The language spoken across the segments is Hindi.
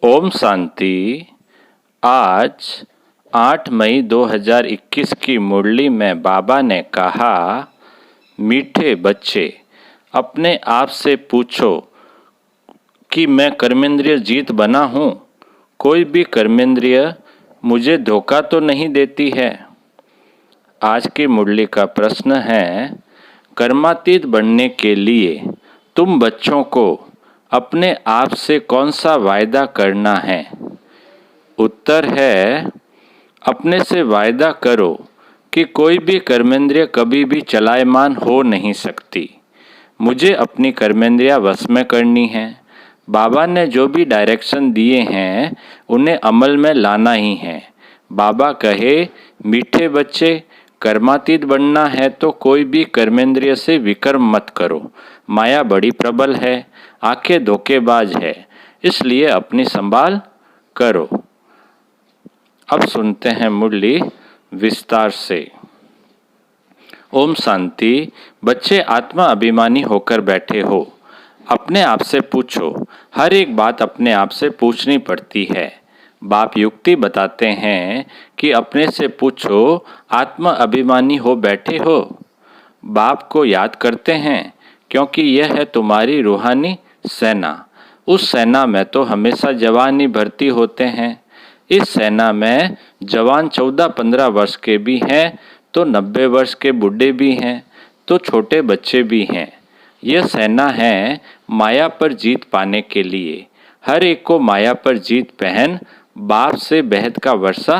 ओम शांति। आज 8 मई 2021 की मुरली में बाबा ने कहा, मीठे बच्चे अपने आप से पूछो कि मैं कर्मेंद्रिय जीत बना हूँ। कोई भी कर्मेंद्रिय मुझे धोखा तो नहीं देती है। आज की मुरली का प्रश्न है, कर्मातीत बनने के लिए तुम बच्चों को अपने आप से कौन सा वायदा करना है? उत्तर है, अपने से वायदा करो कि कोई भी कर्मेंद्रिय कभी भी चलायमान हो नहीं सकती। मुझे अपनी कर्मेंद्रियां वश में करनी है। बाबा ने जो भी डायरेक्शन दिए हैं उन्हें अमल में लाना ही है। बाबा कहे, मीठे बच्चे कर्मातीत बनना है तो कोई भी कर्मेंद्रिय से विकर्म मत करो। माया बड़ी प्रबल है, आंखें धोखेबाज है, इसलिए अपनी संभाल करो। अब सुनते हैं मुरली विस्तार से। ओम शांति। बच्चे आत्मा अभिमानी होकर बैठे हो। अपने आप से पूछो। हर एक बात अपने आप से पूछनी पड़ती है। बाप युक्ति बताते हैं कि अपने से पूछो, आत्मा अभिमानी हो बैठे हो। बाप को याद करते हैं क्योंकि यह है तुम्हारी रूहानी सेना। उस सेना में तो हमेशा जवान ही भर्ती होते हैं। इस सेना में जवान 14-15 वर्ष के भी हैं, तो 90 वर्ष के बूढ़े भी हैं, तो छोटे बच्चे भी हैं। यह सेना है माया पर जीत पाने के लिए। हर एक को माया पर जीत पहन बाप से बेहद का वर्षा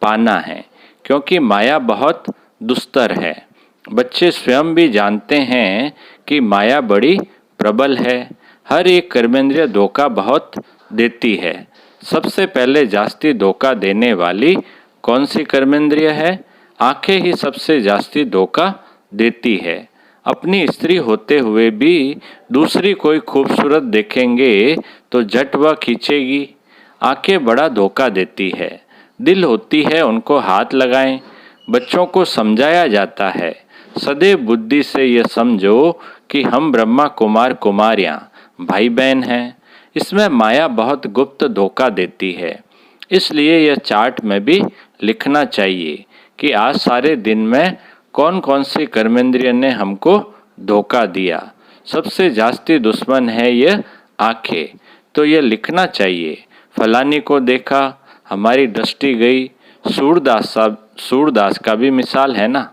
पाना है, क्योंकि माया बहुत दुस्तर है। बच्चे स्वयं भी जानते हैं कि माया बड़ी प्रबल है। हर एक कर्मेंद्रिय धोखा बहुत देती है। सबसे पहले जास्ती धोखा देने वाली कौन सी कर्मेंद्रिय है? आंखें ही सबसे जास्ती धोखा देती है। अपनी स्त्री होते हुए भी दूसरी कोई खूबसूरत देखेंगे तो झट वह खींचेगी। आंखें बड़ा धोखा देती है। दिल होती है उनको हाथ लगाएं। बच्चों को समझाया जाता है, सदैव बुद्धि से यह समझो कि हम ब्रह्मा कुमार कुमारियाँ भाई बहन हैं। इसमें माया बहुत गुप्त धोखा देती है। इसलिए यह चार्ट में भी लिखना चाहिए कि आज सारे दिन में कौन कौन सी कर्मेंद्रिय ने हमको धोखा दिया। सबसे जास्ती दुश्मन है यह आंखें, तो यह लिखना चाहिए। फलानी को देखा, हमारी दृष्टि गई। सूरदास का भी मिसाल है ना।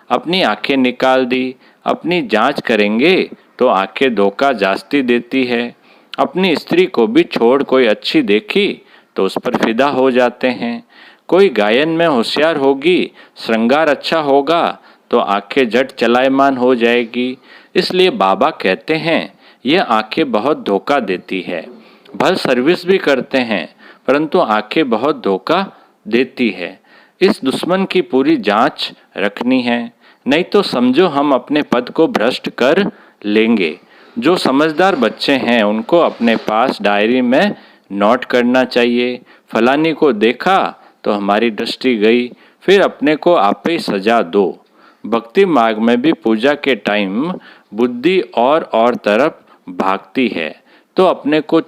अपनी आंखें निकाल दी। अपनी जांच करेंगे तो आंखें धोखा जास्ती देती है। अपनी स्त्री को भी छोड़ कोई अच्छी देखी तो उस पर फिदा हो जाते हैं। कोई गायन में होशियार होगी, श्रृंगार अच्छा होगा तो आंखें झट चलायमान हो जाएगी। इसलिए बाबा कहते हैं यह आंखें बहुत धोखा देती है। भल सर्विस भी करते हैं परंतु आंखें बहुत धोखा देती है। इस दुश्मन की पूरी जांच रखनी है, नहीं तो समझो हम अपने पद को भ्रष्ट कर लेंगे। जो समझदार बच्चे हैं उनको अपने पास डायरी में नोट करना चाहिए। फलानी को देखा तो हमारी दृष्टि गई, फिर अपने को आप ही सजा दो। भक्ति मार्ग में भी पूजा के टाइम बुद्धि और तरफ भागती है तो अपने को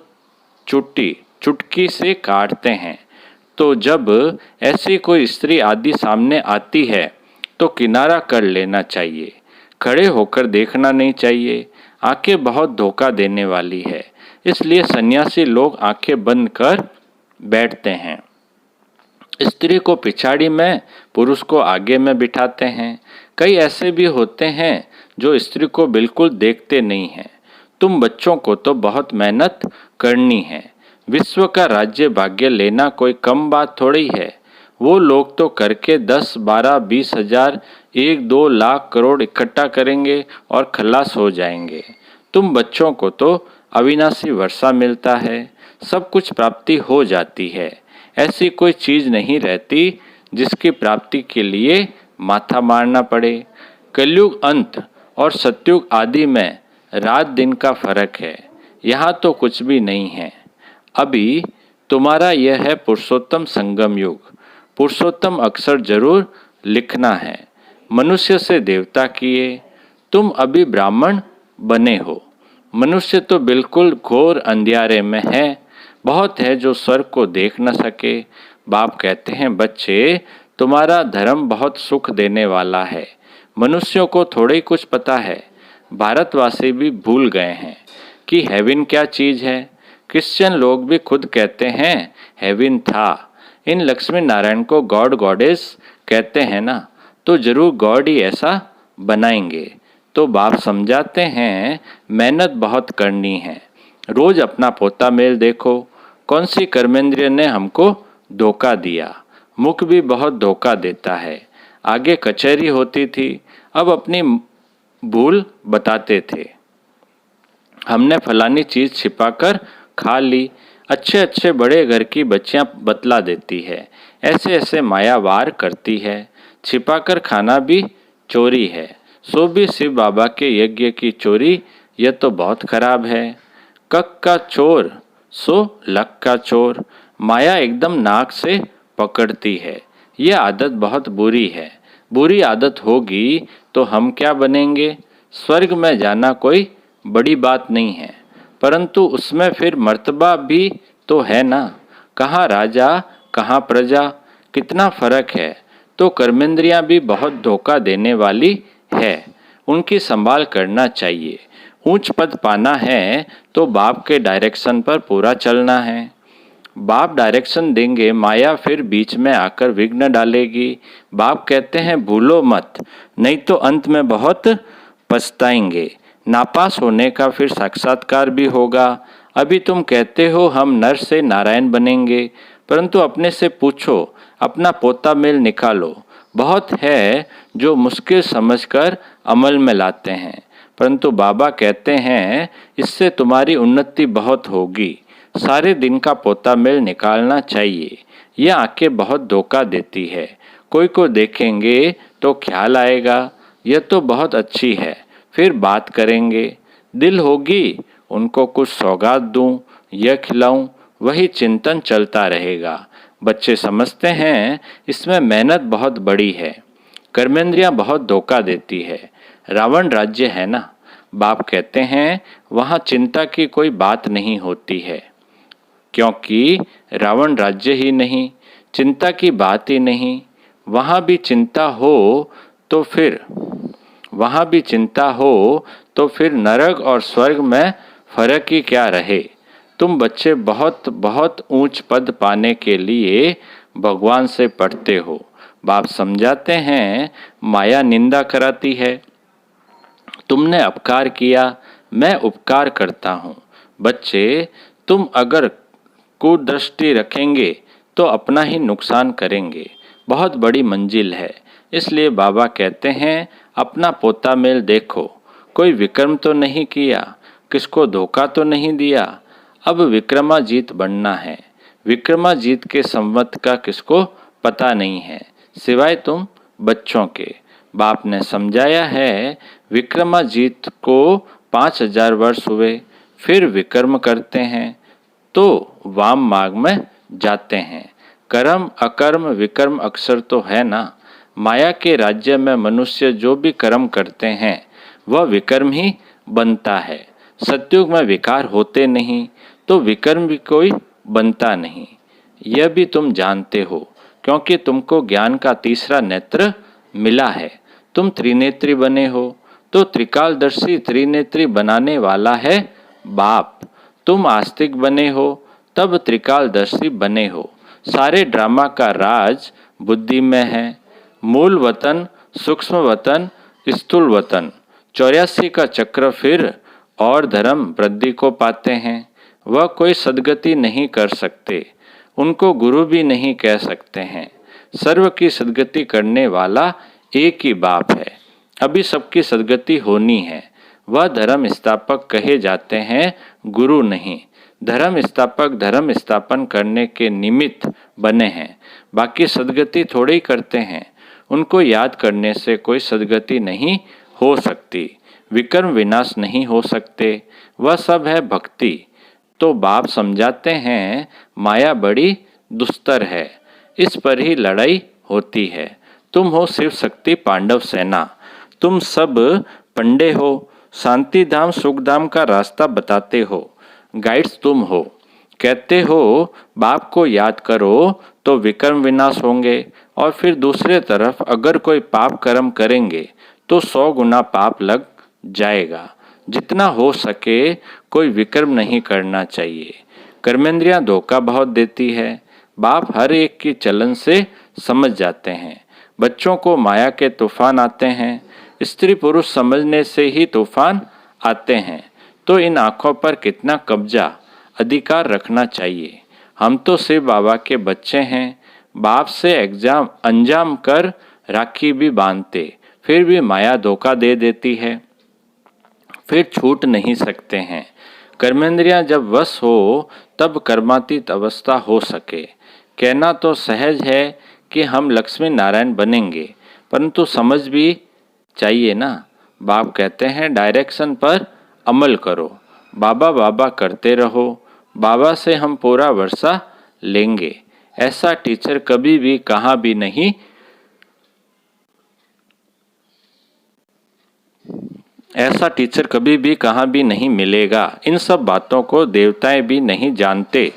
चुटकी से काटते हैं। तो जब ऐसी कोई स्त्री आदि सामने आती है तो किनारा कर लेना चाहिए। खड़े होकर देखना नहीं चाहिए। आंखें बहुत धोखा देने वाली है, इसलिए सन्यासी लोग आंखें बंद कर बैठते हैं। स्त्री को पिछाड़ी में, पुरुष को आगे में बिठाते हैं। कई ऐसे भी होते हैं जो स्त्री को बिल्कुल देखते नहीं हैं। तुम बच्चों को तो बहुत मेहनत करनी है। विश्व का राज्य भाग्य लेना कोई कम बात थोड़ी है। वो लोग तो करके 10, 12, 20 हजार, 1-2 लाख करोड़ इकट्ठा करेंगे और खलास हो जाएंगे। तुम बच्चों को तो अविनाशी वर्षा मिलता है, सब कुछ प्राप्ति हो जाती है। ऐसी कोई चीज़ नहीं रहती जिसकी प्राप्ति के लिए माथा मारना पड़े। कलयुग अंत और सतयुग आदि में रात दिन का फर्क है। यहाँ तो कुछ भी नहीं है। अभी तुम्हारा यह है पुरुषोत्तम संगम युग। पुरुषोत्तम अक्षर जरूर लिखना है। मनुष्य से देवता किए, तुम अभी ब्राह्मण बने हो। मनुष्य तो बिल्कुल घोर अंधियारे में है। बहुत है जो स्वर्ग को देख न सके। बाप कहते हैं, बच्चे तुम्हारा धर्म बहुत सुख देने वाला है, मनुष्यों को थोड़ा ही कुछ पता है। भारतवासी भी भूल गए हैं कि हेवन क्या चीज़ है। क्रिश्चियन लोग भी खुद कहते हैं हेवन था। इन लक्ष्मी नारायण को गॉड गॉडेस कहते हैं ना, तो जरूर गॉड ही ऐसा बनाएंगे। तो बाप समझाते हैं मेहनत बहुत करनी है। रोज अपना पोता मेल देखो, कौन सी कर्मेंद्रिय ने हमको धोखा दिया। मुख भी बहुत धोखा देता है। आगे कचहरी होती थी, अब अपनी भूल बताते थे। हमने फलानी चीज़ छिपाकर खा ली। अच्छे अच्छे बड़े घर की बच्चियां बतला देती है, ऐसे ऐसे मायावार करती है। छिपाकर खाना भी चोरी है, सो भी शिव बाबा के यज्ञ की चोरी, यह तो बहुत खराब है। कक का चोर सो लक का चोर, माया एकदम नाक से पकड़ती है। यह आदत बहुत बुरी है। बुरी आदत होगी तो हम क्या बनेंगे। स्वर्ग में जाना कोई बड़ी बात नहीं है, परंतु उसमें फिर मर्तबा भी तो है ना। कहाँ राजा कहाँ प्रजा, कितना फर्क है। तो कर्मेंद्रियां भी बहुत धोखा देने वाली है, उनकी संभाल करना चाहिए। ऊंच पद पाना है तो बाप के डायरेक्शन पर पूरा चलना है। बाप डायरेक्शन देंगे, माया फिर बीच में आकर विघ्न डालेगी। बाप कहते हैं भूलो मत, नहीं तो अंत में बहुत पछताएंगे। नापास होने का फिर साक्षात्कार भी होगा। अभी तुम कहते हो हम नर से नारायण बनेंगे, परंतु अपने से पूछो, अपना पोता मेल निकालो। बहुत है जो मुश्किल समझकर अमल में लाते हैं, परंतु बाबा कहते हैं इससे तुम्हारी उन्नति बहुत होगी। सारे दिन का पोता मेल निकालना चाहिए। यह आंखें बहुत धोखा देती है। कोई को देखेंगे तो ख्याल आएगा यह तो बहुत अच्छी है, फिर बात करेंगे। दिल होगी उनको कुछ सौगात दूं, यह खिलाऊं, वही चिंतन चलता रहेगा। बच्चे समझते हैं इसमें मेहनत बहुत बड़ी है, कर्मेंद्रियां बहुत धोखा देती है। रावण राज्य है ना, बाप कहते हैं वहाँ चिंता की कोई बात नहीं होती है, क्योंकि रावण राज्य ही नहीं, चिंता की बात ही नहीं। वहाँ भी चिंता हो तो फिर नरक और स्वर्ग में फर्क ही क्या रहे। तुम बच्चे बहुत बहुत ऊंच पद पाने के लिए भगवान से पढ़ते हो। बाप समझाते हैं माया निंदा कराती है। तुमने अपकार किया, मैं उपकार करता हूँ। बच्चे तुम अगर कुदृष्टि रखेंगे तो अपना ही नुकसान करेंगे। बहुत बड़ी मंजिल है, इसलिए बाबा कहते हैं अपना पोता मेल देखो, कोई विक्रम तो नहीं किया, किसको धोखा तो नहीं दिया। अब विक्रमाजीत बनना है। विक्रमाजीत के संवत का किसको पता नहीं है, सिवाय तुम बच्चों के। बाप ने समझाया है विक्रमाजीत को 5000 वर्ष हुए, फिर विक्रम करते हैं तो वाम मार्ग में जाते हैं। कर्म अकर्म विकर्म अक्षर तो है ना। माया के राज्य में मनुष्य जो भी कर्म करते हैं वह विकर्म ही बनता है। सतयुग में विकार होते नहीं, तो विकर्म भी कोई बनता नहीं। यह भी तुम जानते हो, क्योंकि तुमको ज्ञान का तीसरा नेत्र मिला है। तुम त्रिनेत्री बने हो, तो त्रिकालदर्शी त्रिनेत्री बनाने वाला है बाप। तुम आस्तिक बने हो, तब त्रिकालदर्शी बने हो। सारे ड्रामा का राज बुद्धि में है। मूल वतन, सूक्ष्म वतन, स्थूल वतन, 84 का चक्र फिर और धर्म वृद्धि को पाते हैं। वह कोई सद्गति नहीं कर सकते, उनको गुरु भी नहीं कह सकते हैं। सर्व की सद्गति करने वाला एक ही बाप है। अभी सबकी सद्गति होनी है। वह धर्म स्थापक कहे जाते हैं, गुरु नहीं। धर्म स्थापक धर्म स्थापन करने के निमित्त बने हैं, बाकी सद्गति थोड़े ही करते हैं। उनको याद करने से कोई सद्गति नहीं हो सकती, विकर्म विनाश नहीं हो सकते। वह सब है भक्ति। तो बाप समझाते हैं माया बड़ी दुस्तर है, इस पर ही लड़ाई होती है। तुम हो शिव शक्ति पांडव सेना, तुम सब पंडे हो, शांति धाम सुख धाम का रास्ता बताते हो। गाइड्स तुम हो, कहते हो बाप को याद करो तो विक्रम विनाश होंगे, और फिर दूसरे तरफ अगर कोई पाप कर्म करेंगे तो 100 गुना पाप लग जाएगा। जितना हो सके कोई विक्रम नहीं करना चाहिए। कर्मेंद्रियां धोखा बहुत देती है। बाप हर एक की चलन से समझ जाते हैं। बच्चों को माया के तूफान आते हैं, स्त्री पुरुष समझने से ही तूफान आते हैं। तो इन आँखों पर कितना कब्जा अधिकार रखना चाहिए। हम तो शिव बाबा के बच्चे हैं। बाप से एग्जाम अंजाम कर राखी भी बांधते, फिर भी माया धोखा दे देती है, फिर छूट नहीं सकते हैं। कर्मेंद्रियां जब वश हो तब कर्मातीत अवस्था हो सके। कहना तो सहज है कि हम लक्ष्मी नारायण बनेंगे, परंतु समझ भी चाहिए ना। बाप कहते हैं डायरेक्शन पर अमल करो, बाबा बाबा करते रहो, बाबा से हम पूरा वर्षा लेंगे। ऐसा टीचर कभी भी कहाँ भी नहीं ऐसा टीचर कभी भी कहाँ भी नहीं मिलेगा। इन सब बातों को देवताएं भी नहीं जानते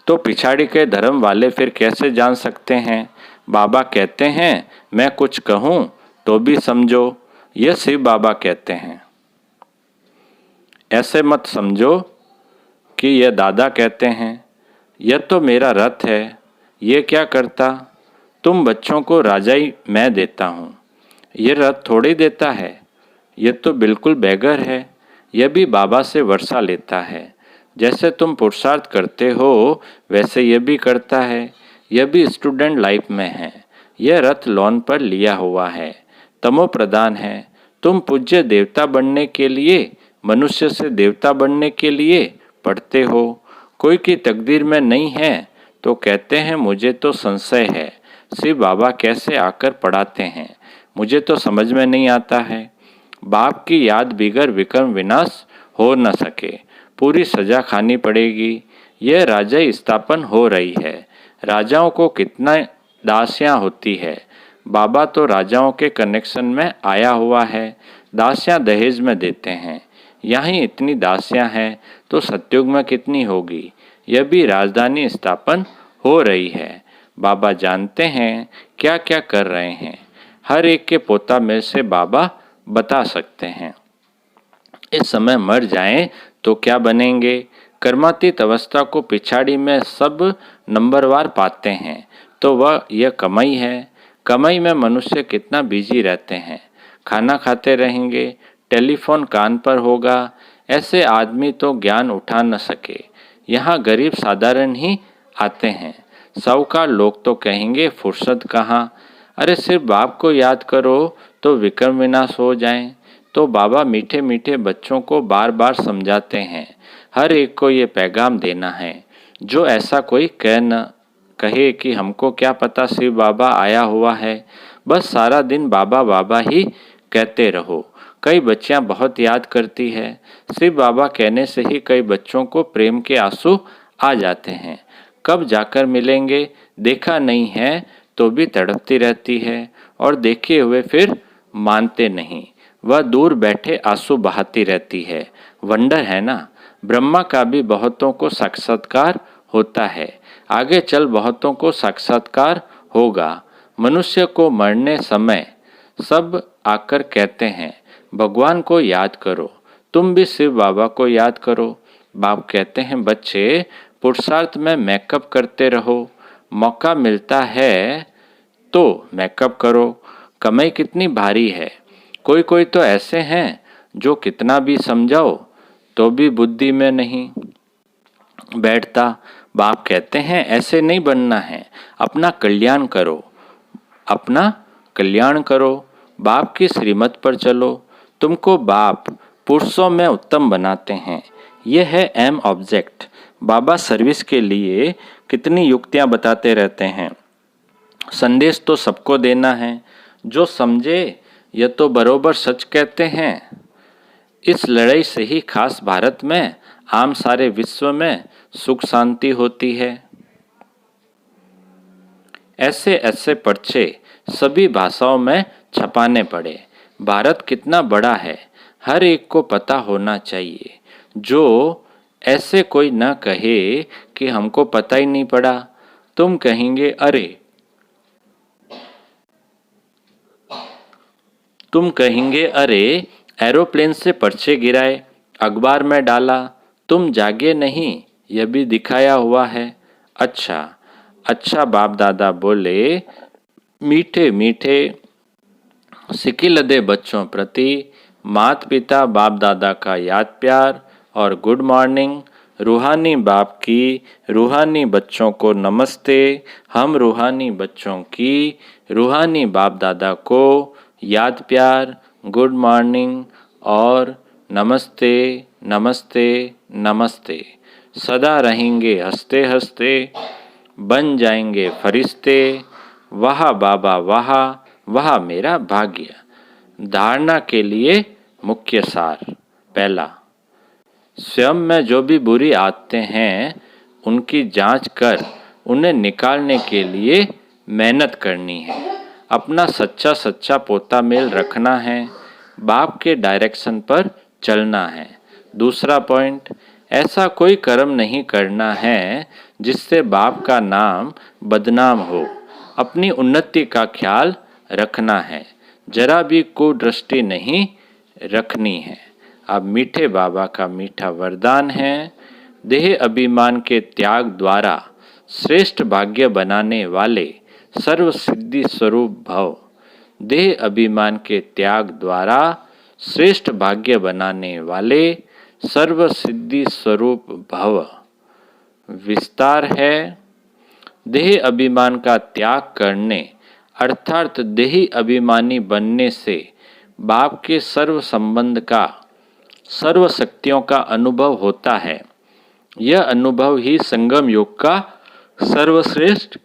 तो पिछाड़ी के धर्म वाले फिर कैसे जान सकते हैं। बाबा कहते हैं मैं कुछ कहूँ तो भी समझो। यह शिव बाबा कहते हैं। ऐसे मत समझो कि यह दादा कहते हैं। यह तो मेरा रथ है, ये क्या करता। तुम बच्चों को राजाई मैं देता हूँ, ये रथ थोड़ी देता है। यह तो बिल्कुल बेगर है। यह भी बाबा से वर्षा लेता है। जैसे तुम पुरुषार्थ करते हो वैसे यह भी करता है। यह भी स्टूडेंट लाइफ में है। यह रथ लोन पर लिया हुआ है, तमो प्रधान है। तुम पूज्य देवता बनने के लिए, मनुष्य से देवता बनने के लिए पढ़ते हो। कोई की तकदीर में नहीं है तो कहते हैं मुझे तो संशय है। शिव बाबा कैसे आकर पढ़ाते हैं मुझे तो समझ में नहीं आता है। बाप की याद बिगर विक्रम विनाश हो न सके, पूरी सजा खानी पड़ेगी। यह राजा स्थापन हो रही है। राजाओं को कितना दासियां होती है। बाबा तो राजाओं के कनेक्शन में आया हुआ है। दासियां दहेज में देते हैं। यहाँ इतनी दासियां हैं तो सतयुग में कितनी होगी। यह भी राजधानी स्थापन हो रही है। बाबा जानते हैं क्या क्या कर रहे हैं। हर एक के पोता में से बाबा बता सकते हैं। इस समय मर जाएं तो क्या बनेंगे। कर्मातीत अवस्था को पिछाड़ी में सब नंबरवार पाते हैं तो वह यह कमाई है। कमाई में मनुष्य कितना बिजी रहते हैं। खाना खाते रहेंगे, टेलीफोन कान पर होगा। ऐसे आदमी तो ज्ञान उठा न सके। यहाँ गरीब साधारण ही आते हैं। साहूकार लोग तो कहेंगे फुर्सत कहाँ। अरे सिर्फ बाप को याद करो तो विक्रम विनाश हो जाएं। तो बाबा मीठे मीठे बच्चों को बार बार समझाते हैं। हर एक को ये पैगाम देना है। जो ऐसा कोई कहे कि हमको क्या पता शिव बाबा आया हुआ है, बस सारा दिन बाबा बाबा ही कहते रहो। कई बच्चियां बहुत याद करती है। शिव बाबा कहने से ही कई बच्चों को प्रेम के आंसू आ जाते हैं। कब जाकर मिलेंगे देखा नहीं है तो भी तड़पती रहती है, और देखे हुए फिर मानते नहीं। वह दूर बैठे आंसू बहाती रहती है। वंडर है ना। ब्रह्मा का भी बहुतों को साक्षात्कार होता है। आगे चल बहुतों को साक्षात्कार होगा। मनुष्य को मरने समय सब आकर कहते हैं भगवान को याद करो। तुम भी शिव बाबा को याद करो। बाप कहते हैं बच्चे पुरुषार्थ में मेकअप करते रहो। मौका मिलता है तो मेकअप करो। कमाई कितनी भारी है। कोई कोई तो ऐसे हैं जो कितना भी समझाओ तो भी बुद्धि में नहीं बैठता। बाप कहते हैं ऐसे नहीं बनना है। अपना कल्याण करो, अपना कल्याण करो। बाप की श्रीमत पर चलो। तुमको बाप पुरुषों में उत्तम बनाते हैं। यह है एम ऑब्जेक्ट। बाबा सर्विस के लिए कितनी युक्तियां बताते रहते हैं। संदेश तो सबको देना है। जो समझे यह तो बरोबर सच कहते हैं। इस लड़ाई से ही खास भारत में, आम सारे विश्व में सुख शांति होती है। ऐसे ऐसे पर्चे सभी भाषाओं में छपाने पड़े। भारत कितना बड़ा है हर एक को पता होना चाहिए। जो ऐसे कोई न कहे कि हमको पता ही नहीं पड़ा। तुम कहेंगे अरे, एरोप्लेन से पर्चे गिराए, अखबार में डाला, तुम जागे नहीं, यह भी दिखाया हुआ है। अच्छा अच्छा, बाप दादा बोले, मीठे मीठे सिकिलदे बच्चों प्रति माता पिता बाप दादा का याद प्यार और गुड मॉर्निंग। रूहानी बाप की रूहानी बच्चों को नमस्ते। हम रूहानी बच्चों की रूहानी बाप दादा को याद प्यार, गुड मॉर्निंग और नमस्ते नमस्ते नमस्ते। सदा रहेंगे हंसते हंसते, बन जाएंगे फरिश्ते। वाह बाबा वाह, वह मेरा भाग्य। धारणा के लिए मुख्य सार। पहला, स्वयं में जो भी बुरी आदतें हैं उनकी जांच कर उन्हें निकालने के लिए मेहनत करनी है। अपना सच्चा सच्चा पोता मेल रखना है, बाप के डायरेक्शन पर चलना है। दूसरा पॉइंट, ऐसा कोई कर्म नहीं करना है जिससे बाप का नाम बदनाम हो। अपनी उन्नति का ख्याल रखना है, जरा भी कुदृष्टि नहीं रखनी है। अब मीठे बाबा का मीठा वरदान है, देह अभिमान के त्याग द्वारा श्रेष्ठ भाग्य बनाने वाले सर्व सिद्धि स्वरूप भव। देह अभिमान के त्याग द्वारा श्रेष्ठ भाग्य बनाने वाले सर्व सिद्धि स्वरूप भव। विस्तार है, देह अभिमान का त्याग करने अर्थात देही अभिमानी बनने से बाप के सर्व संबंध का, सर्व शक्तियों का अनुभव होता है। यह अनुभव ही संगम योग का सर्वश्रेष्ठ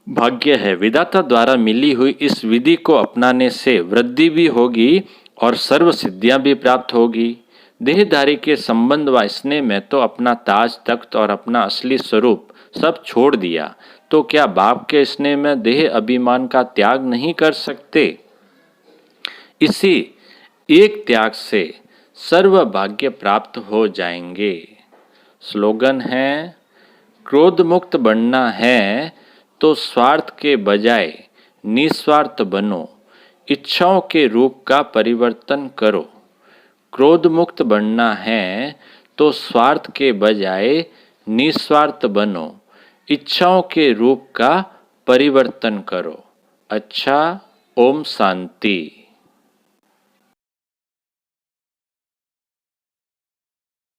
भाग्य है। विधाता द्वारा मिली हुई इस विधि को अपनाने से वृद्धि भी होगी और सर्व सिद्धियां भी प्राप्त होगी। देहधारी के संबंध व स्नेह में तो अपना ताज तख्त और अपना असली स्वरूप सब छोड़ दिया, तो क्या बाप के स्नेह में देह अभिमान का त्याग नहीं कर सकते? इसी एक त्याग से सर्व भाग्य प्राप्त हो जाएंगे। स्लोगन है, क्रोध मुक्त बनना है तो स्वार्थ के बजाय निस्वार्थ बनो, इच्छाओं के रूप का परिवर्तन करो। क्रोध मुक्त बनना है तो स्वार्थ के बजाय निस्वार्थ बनो, इच्छाओं के रूप का परिवर्तन करो। अच्छा, ओम शांति।